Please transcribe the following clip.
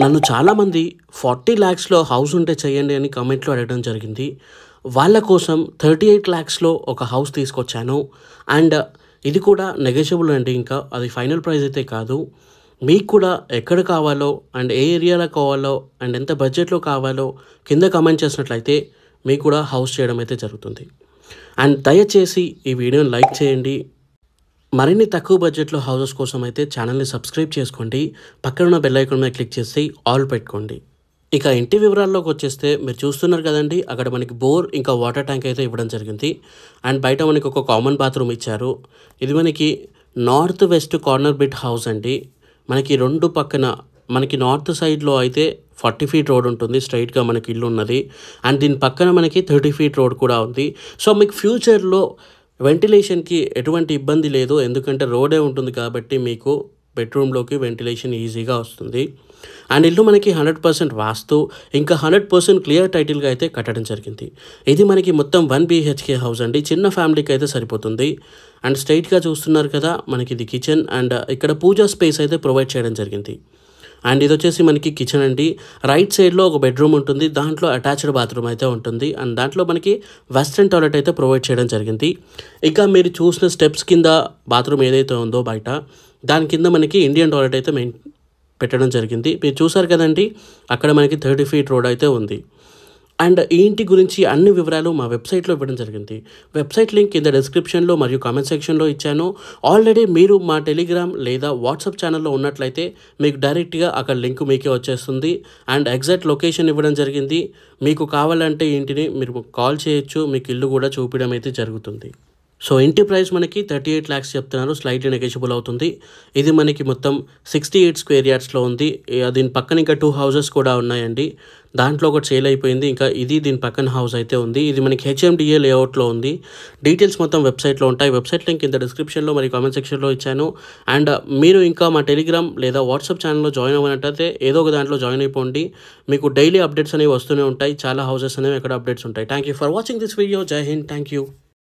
నన్ను చాలామంది 40 lakhsలో హౌస్ ఉంటే చేయండి అని కామెంట్లో అడగడం జరిగింది. వాళ్ళ కోసం 38 lakhsలో ఒక హౌస్ తీసుకొచ్చాను. అండ్ ఇది కూడా నెగోషియబుల్ అండి. ఇంకా అది ఫైనల్ ప్రైస్ అయితే కాదు. మీకు కూడా ఎక్కడ కావాలో అండ్ ఏ ఏరియాలో కావాలో అండ్ ఎంత బడ్జెట్లో కావాలో కింద కామెంట్ చేసినట్లయితే మీకు కూడా హౌస్ చేయడం అయితే జరుగుతుంది. అండ్ దయచేసి ఈ వీడియోని లైక్ చేయండి. మరిన్ని తక్కువ బడ్జెట్లో హౌసెస్ కోసం అయితే ఛానల్ని సబ్స్క్రైబ్ చేసుకోండి. పక్కన ఉన్న బెల్ ఐకాన్ మీద క్లిక్ చేసి ఆల్ పెట్టుకోండి. ఇక ఇంటి వివరాల్లోకి వచ్చేస్తే మీరు చూస్తున్నారు కదండి, అక్కడ మనకి బోర్ ఇంకా వాటర్ ట్యాంక్ అయితే ఇవ్వడం జరిగింది. అండ్ బయట మనకి ఒక కామన్ బాత్రూమ్ ఇచ్చారు. ఇది మనకి north west corner bit house అండి. మనకి రెండు పక్కన మనకి నార్త్ సైడ్లో అయితే 40 feet రోడ్ ఉంటుంది, స్ట్రైట్గా మనకి ఇల్లు ఉన్నది. అండ్ దీని పక్కన మనకి 30 feet రోడ్ కూడా ఉంది. సో మీకు ఫ్యూచర్లో వెంటిలేషన్కి ఎటువంటి ఇబ్బంది లేదు, ఎందుకంటే రోడే ఉంటుంది కాబట్టి మీకు బెడ్రూమ్లోకి వెంటిలేషన్ ఈజీగా వస్తుంది. అండ్ ఇల్లు మనకి 100% వాస్తు ఇంకా 100% క్లియర్ టైటిల్గా అయితే కట్టడం జరిగింది. ఇది మనకి మొత్తం 1 BHK హౌస్ అండి. చిన్న ఫ్యామిలీకి అయితే సరిపోతుంది. అండ్ స్ట్రైట్గా చూస్తున్నారు కదా, మనకి ఇది కిచెన్ అండ్ ఇక్కడ పూజా స్పేస్ అయితే ప్రొవైడ్ చేయడం జరిగింది. అండ్ ఇది వచ్చేసి మనకి కిచెన్ అండి. రైట్ సైడ్లో ఒక బెడ్రూమ్ ఉంటుంది, దాంట్లో అటాచ్డ్ బాత్రూమ్ అయితే ఉంటుంది. అండ్ దాంట్లో మనకి వెస్ట్రన్ టాయిలెట్ అయితే ప్రొవైడ్ చేయడం జరిగింది. ఇంకా మీరు చూసిన స్టెప్స్ కింద బాత్రూమ్ ఏదైతే ఉందో బయట, దాని కింద మనకి ఇండియన్ టాయిలెట్ అయితే పెట్టడం జరిగింది. మీరు చూసారు కదండి, అక్కడ మనకి 30 feet రోడ్ అయితే ఉంది. అండ్ ఈ ఇంటి గురించి అన్ని వివరాలు మా వెబ్సైట్లో ఇవ్వడం జరిగింది. వెబ్సైట్ లింక్ కింద డిస్క్రిప్షన్లో మరియు కామెంట్ సెక్షన్లో ఇచ్చాను. ఆల్రెడీ మీరు మా టెలిగ్రామ్ లేదా వాట్సాప్ ఛానల్లో ఉన్నట్లయితే మీకు డైరెక్ట్గా అక్కడ లింక్ మీకే వచ్చేస్తుంది. అండ్ ఎగ్జాక్ట్ లొకేషన్ ఇవ్వడం జరిగింది. మీకు కావాలంటే ఇంటిని మీరు కాల్ చేయొచ్చు, మీకు ఇల్లు కూడా చూపించడం అయితే జరుగుతుంది. సో ఇంటి ప్రైస్ మనకి 38 lakhs చెప్తున్నారు, స్లైట్లీ నెగోషియబుల్ అవుతుంది. ఇది మనకి మొత్తం 68 square yardsలో ఉంది. దీని పక్కన ఇంకా 2 houses కూడా ఉన్నాయండి. దాంట్లో ఒకటి సేల్ అయిపోయింది, ఇంకా ఇది దీని పక్కన హౌస్ అయితే ఉంది. ఇది మనకి HMDA లేఅవుట్లో ఉంది. డీటెయిల్స్ మొత్తం వెబ్సైట్లో ఉంటాయి. వెబ్సైట్ లింక్ కింద డిస్క్రిప్షన్లో మరియు కామెంట్ సెక్షన్లో ఇచ్చాను. అండ్ మీరు ఇంకా మా టెలిగ్రామ్ లేదా వాట్సాప్ ఛానల్లో జాయిన్ అవ్వనట్టయితే ఏదో ఒక దాంట్లో జాయిన్ అయిపోండి. మీకు డైలీ అప్డేట్స్ అనేవి వస్తూనే ఉంటాయి. చాలా హౌసెస్ అనేవి అక్కడ అప్డేట్స్ ఉంటాయి. Thank you for watching this video. జై హింద్. Thank you.